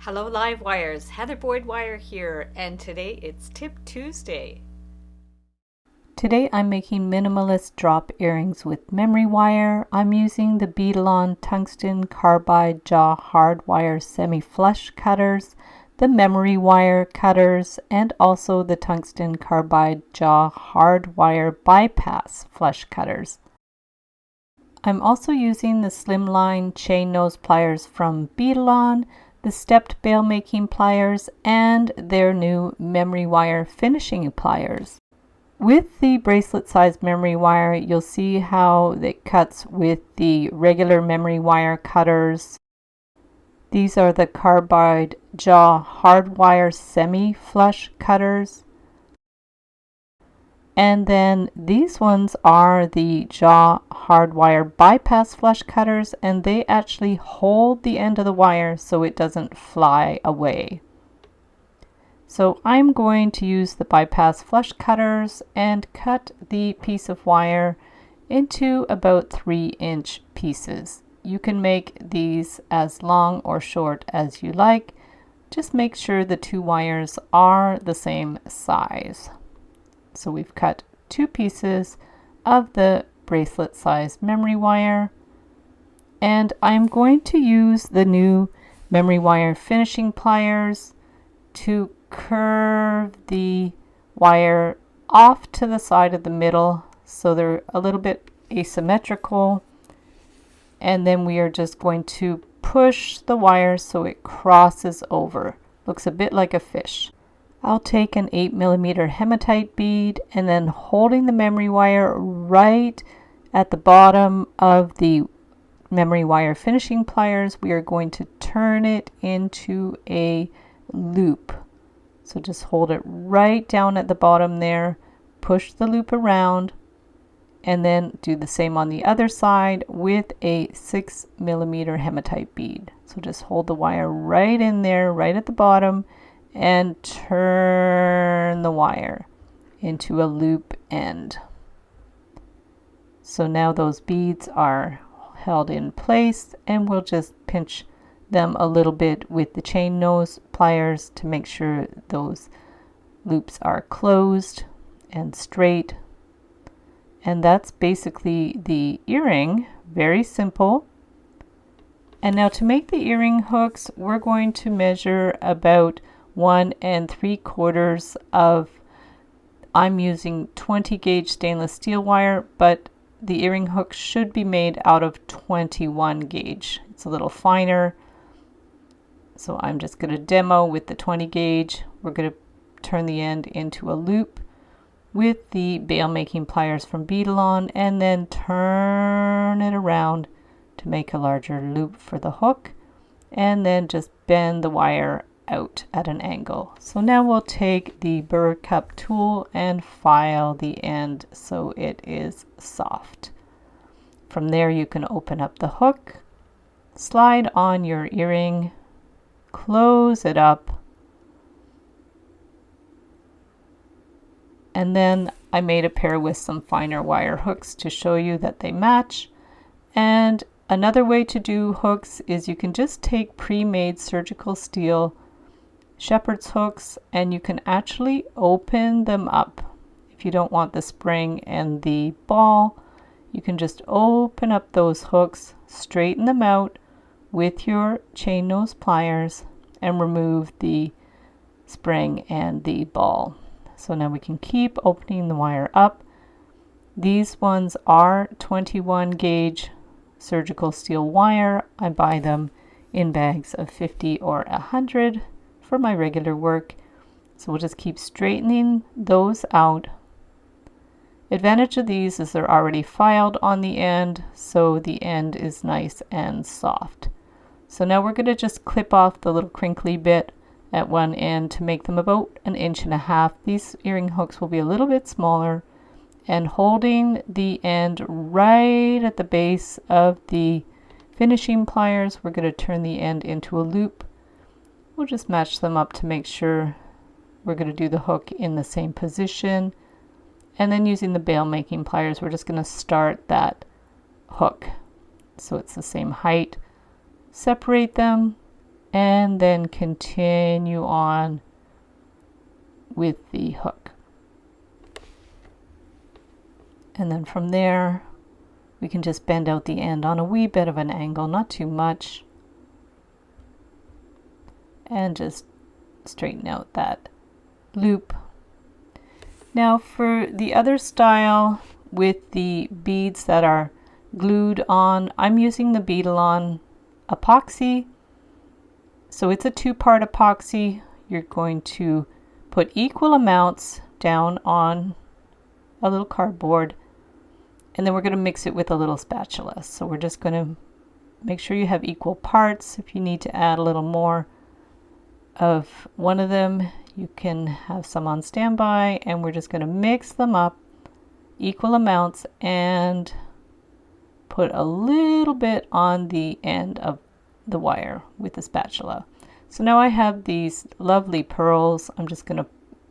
Hello Live Wires, Heather Boyd Wire here, and today it's Tip Tuesday. Today I'm making minimalist drop earrings with memory wire. I'm using the Beadle-On Tungsten Carbide Jaw Hard Wire Semi-Flush Cutters, the memory wire cutters, and also the Tungsten Carbide Jaw Hard Wire Bypass Flush Cutters. I'm also using the slimline chain nose pliers from Beadle-On, the stepped bail making pliers, and their new memory wire finishing pliers. With the bracelet size memory wire, you'll see how it cuts with the regular memory wire cutters. These are the Carbide Jaw Hard Wire Semi-Flush Cutters. And then these ones are the Jaw Hardwire Bypass Flush Cutters, and they actually hold the end of the wire so it doesn't fly away. So I'm going to use the Bypass Flush Cutters and cut the piece of wire into about 3-inch pieces. You can make these as long or short as you like. Just make sure the two wires are the same size. So we've cut 2 pieces of the bracelet size memory wire, and I'm going to use the new memory wire finishing pliers to curve the wire off to the side of the middle so they're a little bit asymmetrical, and then we are just going to push the wire so it crosses over. Looks a bit like a fish. I'll take an 8mm hematite bead, and then holding the memory wire right at the bottom of the memory wire finishing pliers, we are going to turn it into a loop. So just hold it right down at the bottom there, push the loop around, and then do the same on the other side with a 6mm hematite bead. So just hold the wire right in there, right at the bottom, and turn the wire into a loop end. So now those beads are held in place, and we'll just pinch them a little bit with the chain nose pliers to make sure those loops are closed and straight. And that's basically the earring. Very simple. And now to make the earring hooks, we're going to measure about 1 3/4 of, I'm using 20 gauge stainless steel wire, but the earring hook should be made out of 21 gauge. It's a little finer. So I'm just going to demo with the 20 gauge. We're going to turn the end into a loop with the bail making pliers from Beadle-On, and then turn it around to make a larger loop for the hook, and then just bend the wire out at an angle. So now we'll take the burr cup tool and file the end so it is soft. From there you can open up the hook, slide on your earring, close it up, and then I made a pair with some finer wire hooks to show you that they match. And another way to do hooks is you can just take pre-made surgical steel shepherd's hooks, and you can actually open them up. If you don't want the spring and the ball, you can just open up those hooks, straighten them out with your chain nose pliers, and remove the spring and the ball. So now we can keep opening the wire up. These ones are 21 gauge surgical steel wire. I buy them in bags of 50 or 100 for my regular work. So we'll just keep straightening those out. Advantage of these is they're already filed on the end, so the end is nice and soft. So now we're going to just clip off the little crinkly bit at one end to make them about 1.5 inches. These earring hooks will be a little bit smaller, and holding the end right at the base of the finishing pliers, we're going to turn the end into a loop. We'll just match them up to make sure we're going to do the hook in the same position. And then using the bail making pliers, we're just going to start that hook so it's the same height. Separate them, and then continue on with the hook. And then from there, we can just bend out the end on a wee bit of an angle, not too much, and just straighten out that loop. Now for the other style with the beads that are glued on, I'm using the Beadalon epoxy. So it's a two-part epoxy. You're going to put equal amounts down on a little cardboard, and then we're going to mix it with a little spatula. So we're just going to make sure you have equal parts. If you need to add a little more of one of them, you can have some on standby, and we're just going to mix them up equal amounts and put a little bit on the end of the wire with the spatula. So now I have these lovely pearls. I'm just going to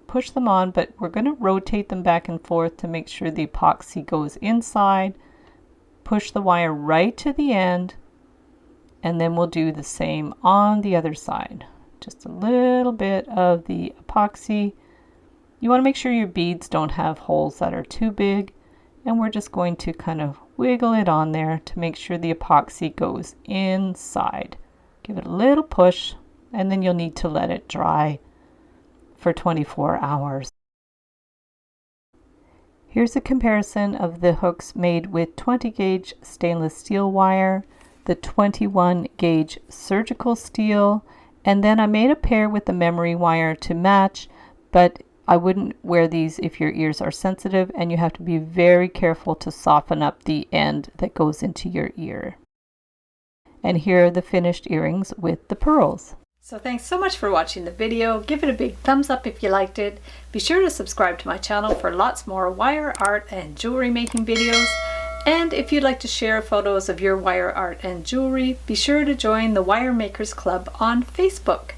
push them on, but we're going to rotate them back and forth to make sure the epoxy goes inside. Push the wire right to the end, and then we'll do the same on the other side. Just a little bit of the epoxy. You want to make sure your beads don't have holes that are too big, and we're just going to kind of wiggle it on there to make sure the epoxy goes inside. Give it a little push, and then you'll need to let it dry for 24 hours. Here's a comparison of the hooks made with 20 gauge stainless steel wire, the 21 gauge surgical steel, and then I made a pair with the memory wire to match, but I wouldn't wear these if your ears are sensitive, and you have to be very careful to soften up the end that goes into your ear. And here are the finished earrings with the pearls. So thanks so much for watching the video. Give it a big thumbs up if you liked it. Be sure to subscribe to my channel for lots more wire art and jewelry making videos. And if you'd like to share photos of your wire art and jewelry, be sure to join the Wire Makers Club on Facebook.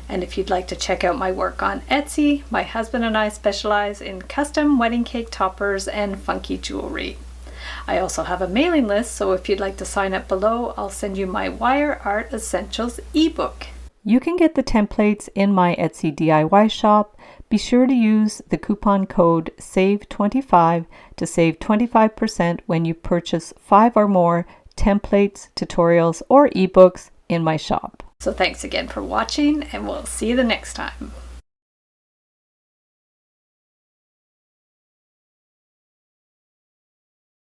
And if you'd like to check out my work on Etsy, my husband and I specialize in custom wedding cake toppers and funky jewelry. I also have a mailing list, so if you'd like to sign up below, I'll send you my Wire Art Essentials ebook. You can get the templates in my Etsy DIY shop. Be sure to use the coupon code SAVE25 to save 25% when you purchase 5 or more templates, tutorials, or ebooks in my shop. So thanks again for watching, and we'll see you the next time.